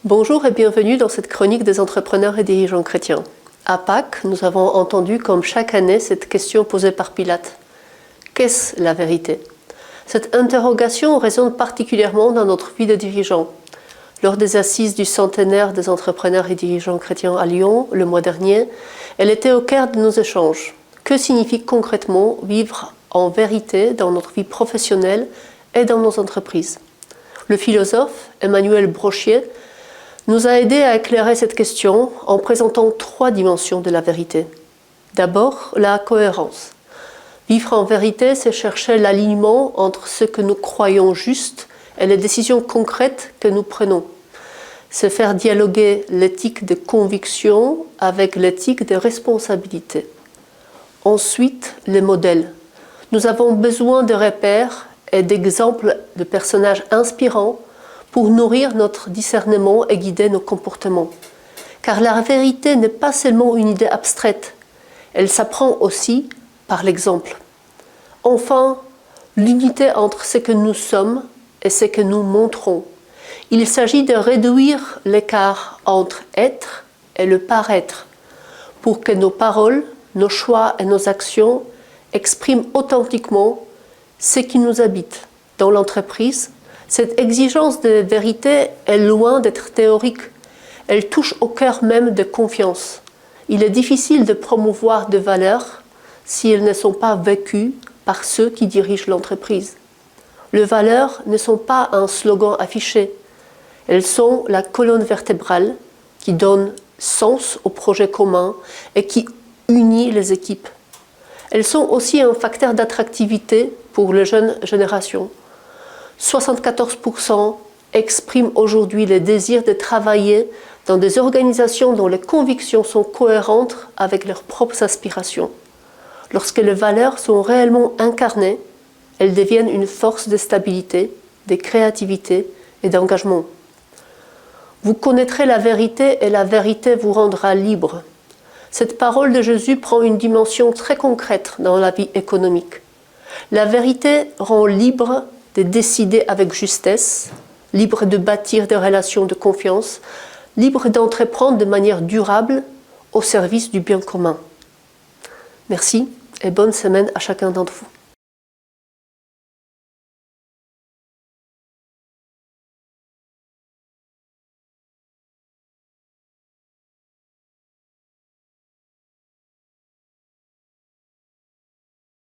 Bonjour et bienvenue dans cette chronique des entrepreneurs et dirigeants chrétiens. À Pâques, nous avons entendu comme chaque année cette question posée par Pilate. Qu'est-ce la vérité? Cette interrogation résonne particulièrement dans notre vie de dirigeants. Lors des assises du centenaire des entrepreneurs et dirigeants chrétiens à Lyon, le mois dernier, elle était au cœur de nos échanges. Que signifie concrètement vivre en vérité dans notre vie professionnelle et dans nos entreprises? Le philosophe Emmanuel Brochier nous a aidé à éclairer cette question en présentant 3 dimensions de la vérité. D'abord, la cohérence. Vivre en vérité, c'est chercher l'alignement entre ce que nous croyons juste et les décisions concrètes que nous prenons. C'est faire dialoguer l'éthique de conviction avec l'éthique de responsabilité. Ensuite, les modèles. Nous avons besoin de repères et d'exemples de personnages inspirants pour nourrir notre discernement et guider nos comportements. Car la vérité n'est pas seulement une idée abstraite, elle s'apprend aussi par l'exemple. Enfin, l'unité entre ce que nous sommes et ce que nous montrons. Il s'agit de réduire l'écart entre être et le paraître, pour que nos paroles, nos choix et nos actions expriment authentiquement ce qui nous habite. Dans l'entreprise, cette exigence de vérité est loin d'être théorique. Elle touche au cœur même de confiance. Il est difficile de promouvoir des valeurs si elles ne sont pas vécues par ceux qui dirigent l'entreprise. Les valeurs ne sont pas un slogan affiché. Elles sont la colonne vertébrale qui donne sens au projet commun et qui unit les équipes. Elles sont aussi un facteur d'attractivité pour les jeunes générations. 74% expriment aujourd'hui le désir de travailler dans des organisations dont les convictions sont cohérentes avec leurs propres aspirations. Lorsque les valeurs sont réellement incarnées, elles deviennent une force de stabilité, de créativité et d'engagement. Vous connaîtrez la vérité et la vérité vous rendra libre. Cette parole de Jésus prend une dimension très concrète dans la vie économique. La vérité rend libre de décider avec justesse, libre de bâtir des relations de confiance, libre d'entreprendre de manière durable au service du bien commun. Merci et bonne semaine à chacun d'entre vous.